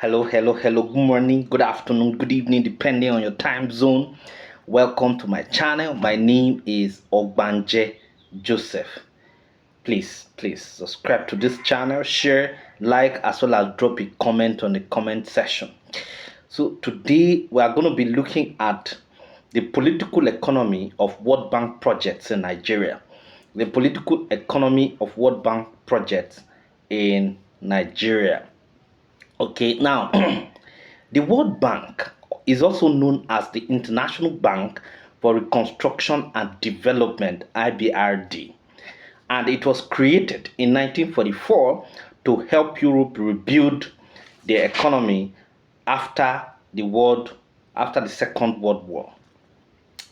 Hello, hello, hello. Good morning, good afternoon, good evening, depending on your time zone. Welcome to my channel. My name is Ogbanje Joseph. Please subscribe to this channel, share, like, as well as drop a comment on the comment section. So today we are going to be looking at the political economy of World Bank projects in Nigeria. The political economy of World Bank projects in Nigeria. Okay, now the World Bank is also known as the International Bank for Reconstruction and Development, IBRD, and it was created in 1944 to help Europe rebuild their economy after after the Second World War.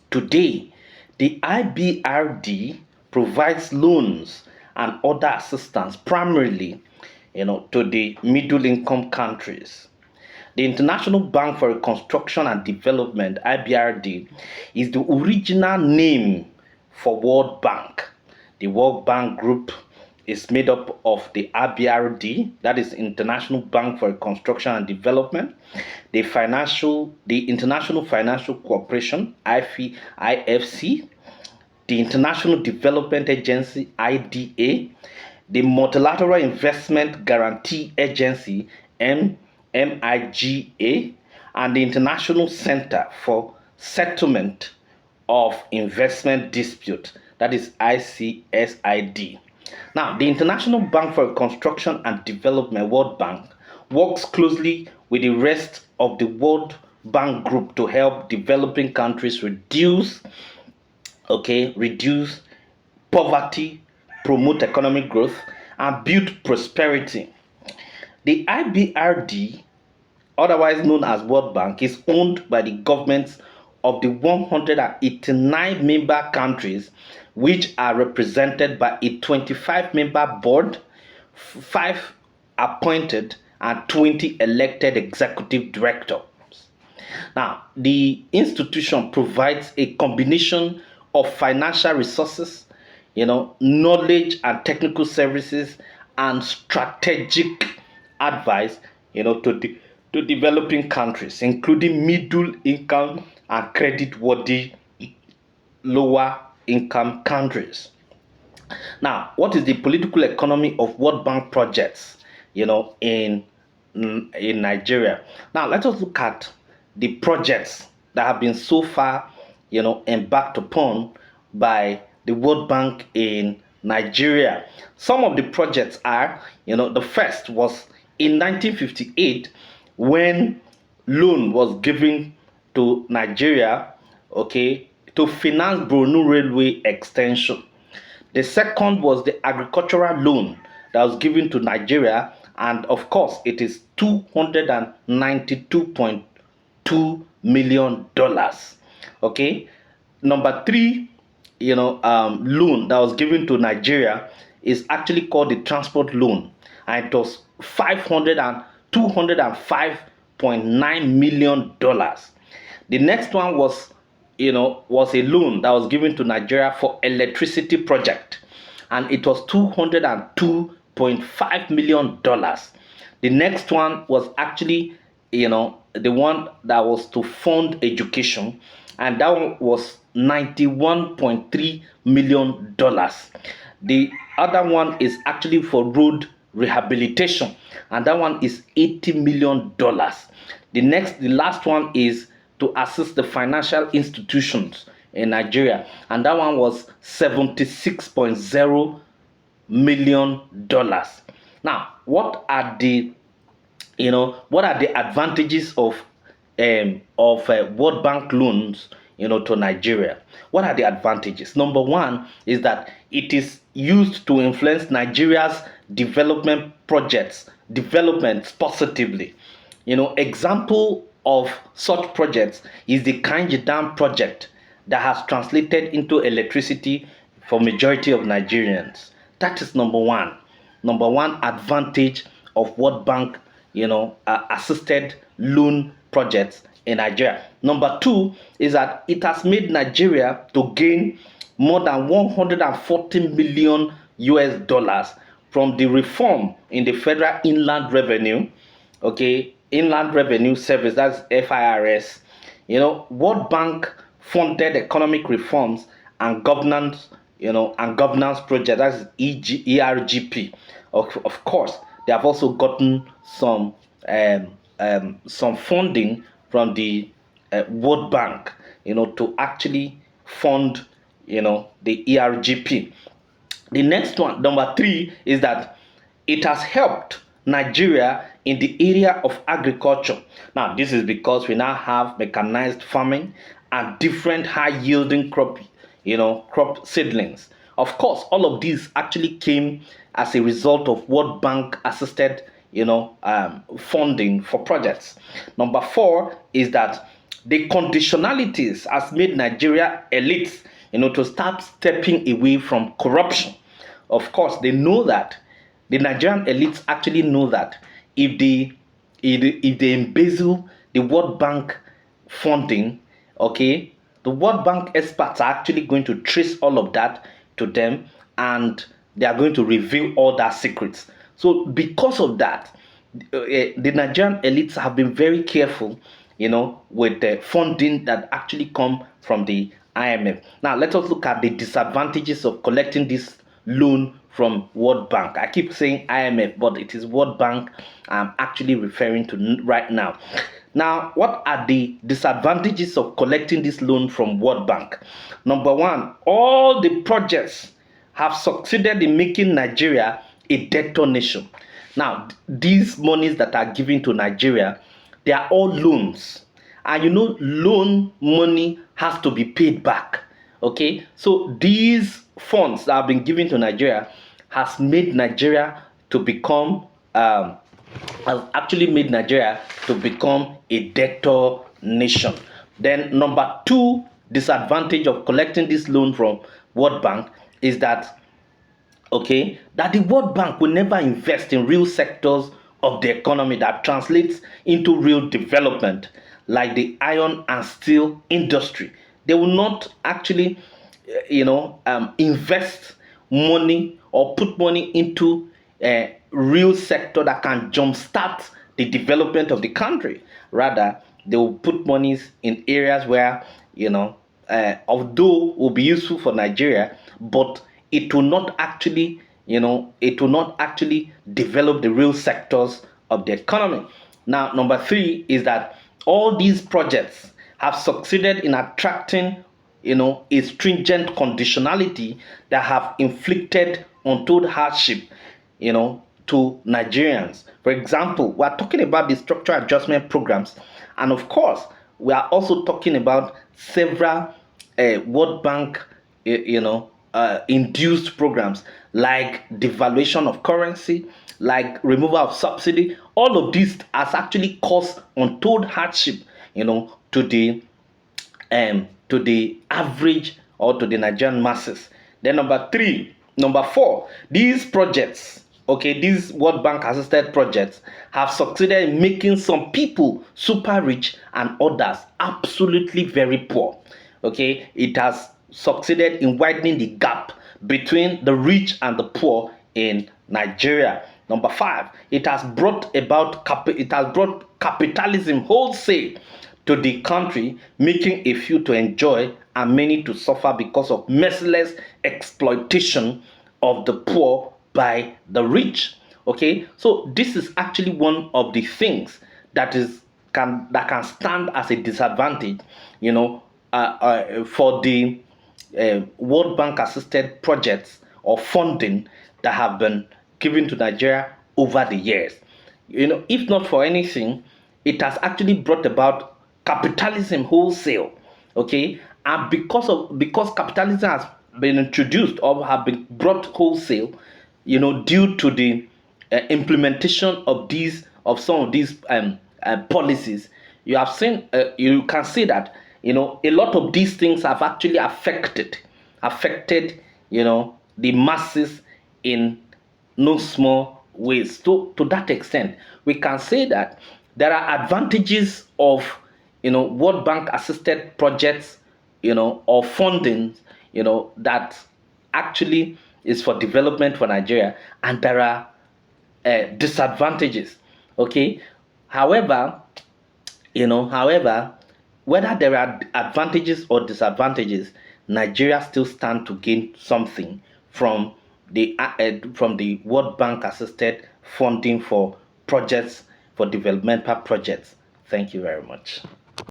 Today, the IBRD provides loans and other assistance primarily, to the middle income countries. The International Bank for Reconstruction and Development, IBRD, is the original name for World Bank. The World Bank Group is made up of the IBRD, that is International Bank for Reconstruction and Development, the International Financial Cooperation, IFC, the International Development Agency, IDA, the Multilateral Investment Guarantee Agency, MIGA, and the International Center for Settlement of Investment Dispute, that is ICSID. Now, the International Bank for Reconstruction and Development, World Bank, works closely with the rest of the World Bank Group to help developing countries reduce poverty, promote economic growth, and build prosperity. The IBRD, otherwise known as World Bank, is owned by the governments of the 189 member countries, which are represented by a 25-member board, 5 appointed and 20 elected executive directors. Now, the institution provides a combination of financial resources, knowledge and technical services, and strategic advice, to developing countries, including middle income and credit-worthy lower income countries. Now, what is the political economy of World Bank projects, in Nigeria? Now, let us look at the projects that have been so far, embarked upon by the World Bank in Nigeria. Some of the projects are, the first was in 1958 when loan was given to Nigeria, to finance Borno Railway extension. The second was the agricultural loan that was given to Nigeria, and of course, it is $292.2 million. Okay, number three, loan that was given to Nigeria is actually called the transport loan, and it was $205.9 million. The next one was a loan that was given to Nigeria for electricity project, and it was $202.5 million. The next one was actually, the one that was to fund education, and that one was $91.3 million. The other one is actually for road rehabilitation, and that one is $80 million. The last one is to assist the financial institutions in Nigeria, and that one was $76.0 million. Now, what are the advantages of World Bank loans, to Nigeria? What are the advantages? Number one is that it is used to influence Nigeria's development positively. Example of such projects is the Kanji Dam project that has translated into electricity for majority of Nigerians. That is number one. Number one advantage of World Bank, assisted loan projects in Nigeria. Number two is that it has made Nigeria to gain more than 140 million US dollars from the reform in the federal inland revenue, Inland Revenue Service, that's FIRS. World Bank funded economic reforms and governance, and governance project, that's ERGP. Of course, they have also gotten some funding from the World Bank, to actually fund, the ERGP. The next one, number three, is that it has helped Nigeria in the area of agriculture. Now, this is because we now have mechanized farming and different high-yielding crop seedlings. Of course, all of these actually came as a result of World Bank assisted, funding for projects. Number four is that the conditionalities has made Nigeria elites, to start stepping away from corruption. Of course, they know that the Nigerian elites actually know that if they embezzle the World Bank funding, okay, the World Bank experts are actually going to trace all of that to them, and they are going to reveal all that secrets. So because of that, the Nigerian elites have been very careful, with the funding that actually come from the IMF. Now let us look at the disadvantages of collecting this loan from World Bank. I keep saying IMF, but it is World Bank I'm actually referring to right now. Now, what are the disadvantages of collecting this loan from World Bank? Number one, all the projects have succeeded in making Nigeria a debtor nation. Now, these monies that are given to Nigeria, they are all loans. And loan money has to be paid back. Okay, so these funds that have been given to Nigeria has made Nigeria to become has actually made Nigeria to become a debtor nation. Then number two disadvantage of collecting this loan from World Bank is that, okay, that the World Bank will never invest in real sectors of the economy that translates into real development, like the iron and steel industry. They will not actually, invest money or put money into a real sector that can jumpstart the development of the country. Rather, they will put monies in areas where, although will be useful for Nigeria, but it will not actually, develop the real sectors of the economy. Now, number three is that all these projects have succeeded in attracting, a stringent conditionality that have inflicted untold hardship, to Nigerians. For example, we are talking about the structural adjustment programs, and of course, we are also talking about several World Bank, induced programs like devaluation of currency, like removal of subsidy. All of this has actually caused untold hardship, to the average or to the Nigerian masses. Then number four, these projects, okay, these World Bank assisted projects have succeeded in making some people super rich and others absolutely very poor. Okay, it has succeeded in widening the gap between the rich and the poor in Nigeria. Number five, it has brought capitalism wholesale to the country, making a few to enjoy and many to suffer because of merciless exploitation of the poor by the rich. Okay, so this is actually one of the things that can stand as a disadvantage, for the World Bank assisted projects or funding that have been given to Nigeria over the years. If not for anything, it has actually brought about capitalism wholesale. Okay, and because capitalism has been introduced or have been brought wholesale, due to the implementation of some of these policies, you can see that a lot of these things have actually affected the masses in no small ways. To that extent, we can say that there are advantages of World Bank assisted projects, or funding, that actually is for development for Nigeria, and there are disadvantages. Okay, However, however, whether there are advantages or disadvantages, Nigeria still stand to gain something from the World Bank assisted funding for projects, for developmental projects. Thank you very much.